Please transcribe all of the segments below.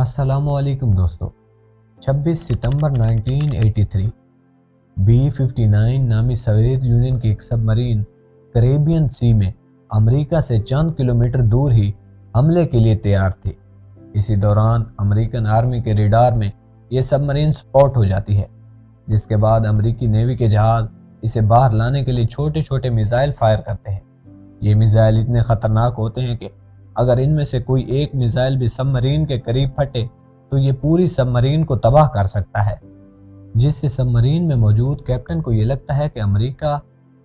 अस्सलाम वालेकुम दोस्तों। 26 सितंबर 1983 B-59 नामी सोवियत यूनियन की एक सबमरीन कैरेबियन सी में अमेरिका से चंद किलोमीटर दूर ही हमले के लिए तैयार थी। इसी दौरान अमेरिकन आर्मी के रेडार में यह सबमरीन स्पॉट हो जाती है, जिसके बाद अमेरिकी नेवी के जहाज इसे बाहर लाने के लिए छोटे छोटे मिसाइल फायर करते हैं। ये मिसाइल इतने खतरनाक होते हैं कि अगर इनमें से कोई एक मिसाइल भी सबमरीन के करीब फटे तो ये पूरी सबमरीन को तबाह कर सकता है, जिससे सबमरीन में मौजूद कैप्टन को ये लगता है कि अमेरिका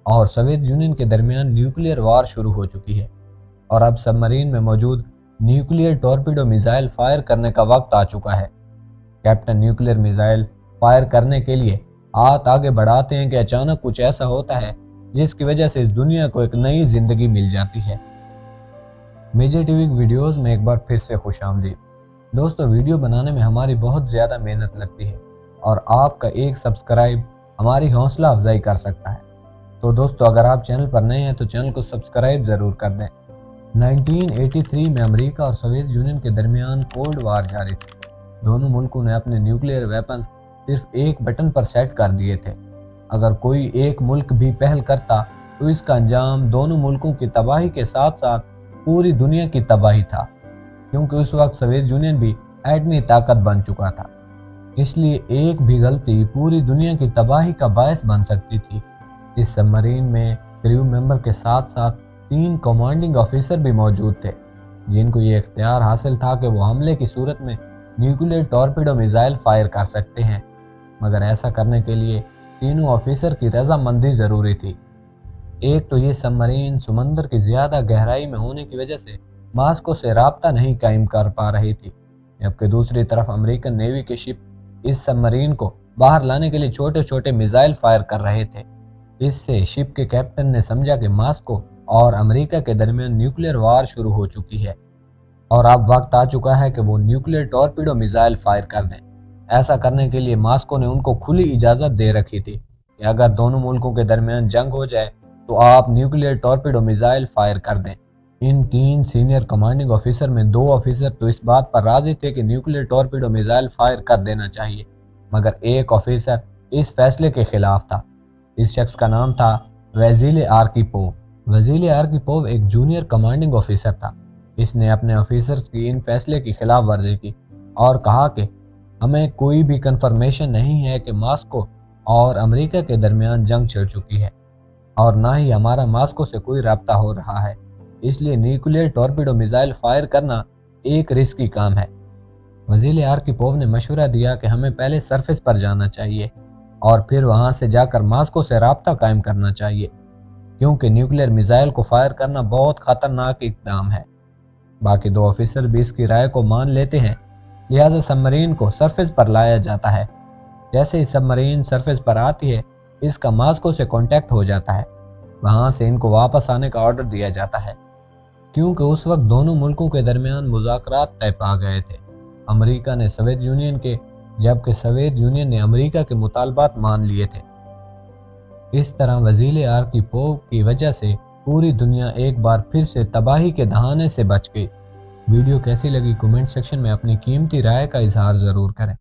और सोवियत यूनियन के दरमियान न्यूक्लियर वार शुरू हो चुकी है और अब सबमरीन में मौजूद न्यूक्लियर टॉर्पीडो मिसाइल फायर करने का वक्त आ चुका है। कैप्टन न्यूक्लियर मिसाइल फायर करने के लिए हाथ आगे बढ़ाते हैं कि अचानक कुछ ऐसा होता है जिसकी वजह से इस दुनिया को एक नई जिंदगी मिल जाती है। मेजर टीवी वीडियोस में एक बार फिर से खुशामदीद। दोस्तों, वीडियो बनाने में हमारी बहुत ज़्यादा मेहनत लगती है और आपका एक सब्सक्राइब हमारी हौसला अफजाई कर सकता है। तो दोस्तों, अगर आप चैनल पर नए हैं तो चैनल को सब्सक्राइब ज़रूर कर दें। 1983 में अमेरिका और सोवियत यूनियन के दरमियान कोल्ड वार जारी थी। दोनों मुल्कों ने अपने न्यूक्लियर वेपन्स सिर्फ एक बटन पर सेट कर दिए थे। अगर कोई एक मुल्क भी पहल करता तो इसका अंजाम दोनों मुल्कों की तबाही के साथ साथ पूरी दुनिया की तबाही था, क्योंकि उस वक्त सोवियत यूनियन भी एटमी ताकत बन चुका था। इसलिए एक भी गलती पूरी दुनिया की तबाही का बायस बन सकती थी। इस सबमरीन में क्रू मेंबर के साथ साथ 3 कमांडिंग ऑफिसर भी मौजूद थे, जिनको ये इख्तियार हासिल था कि वो हमले की सूरत में न्यूक्लियर टॉर्पीडो मिसाइल फायर कर सकते हैं, मगर ऐसा करने के लिए तीनों ऑफिसर की रजामंदी ज़रूरी थी। एक तो ये सबमरीन समंदर की ज़्यादा गहराई में होने की वजह से मास्को से राब्ता नहीं कायम कर पा रही थी, जबकि दूसरी तरफ अमेरिकन नेवी के शिप इस सबमरीन को बाहर लाने के लिए छोटे छोटे मिसाइल फायर कर रहे थे। इससे शिप के कैप्टन ने समझा कि मास्को और अमेरिका के दरमियान न्यूक्लियर वार शुरू हो चुकी है और अब वक्त आ चुका है कि वो न्यूक्लियर टॉर्पीडो मिसाइल फायर कर दें। ऐसा करने के लिए मास्को ने उनको खुली इजाज़त दे रखी थी कि अगर दोनों मुल्कों के दरमियान जंग हो जाए तो आप न्यूक्लियर टॉर्पीडो मिसाइल फायर कर दें। इन 3 सीनियर कमांडिंग ऑफिसर में 2 ऑफिसर तो इस बात पर राजी थे कि न्यूक्लियर टॉर्पीडो मिसाइल फायर कर देना चाहिए, मगर एक ऑफिसर इस फैसले के खिलाफ था। इस शख्स का नाम था वजीले आर्कीपोव। वजीले आर्कीपोव एक जूनियर कमांडिंग ऑफिसर था। इसने अपने ऑफिसर्स की इन फैसले की खिलाफ वर्जी की और कहा कि हमें कोई भी कंफर्मेशन नहीं है कि मास्को और अमेरिका के दरमियान जंग छिड़ चुकी है और ना ही हमारा मास्को से कोई राब्ता हो रहा है, इसलिए न्यूक्लियर टॉर्पीडो मिसाइल फायर करना एक रिस्की काम है। वजीर आर्कीपोव ने मशवरा दिया कि हमें पहले सरफेस पर जाना चाहिए और फिर वहां से जाकर मास्को से राब्ता कायम करना चाहिए, क्योंकि न्यूक्लियर मिसाइल को फायर करना बहुत खतरनाक इक़दाम है। बाकी 2 ऑफिसर भी इसकी राय को मान लेते हैं, लिहाजा सबमरीन को सरफेस पर लाया जाता है। जैसे ही सबमरीन सरफेस पर आती है, इसका मास्को से कांटेक्ट हो जाता है। वहां से इनको वापस आने का ऑर्डर दिया जाता है, क्योंकि उस वक्त दोनों मुल्कों के दरमियान मुज़ाकरात तय पा गए थे। अमेरिका ने सोवियत यूनियन के, जबकि सोवियत यूनियन ने अमेरिका के मुतालबात मान लिए थे। इस तरह वजीर आर्कीपोव की वजह से पूरी दुनिया एक बार फिर से तबाही के दहाने से बच गई। वीडियो कैसी लगी कमेंट सेक्शन में अपनी कीमती राय का इजहार ज़रूर करें।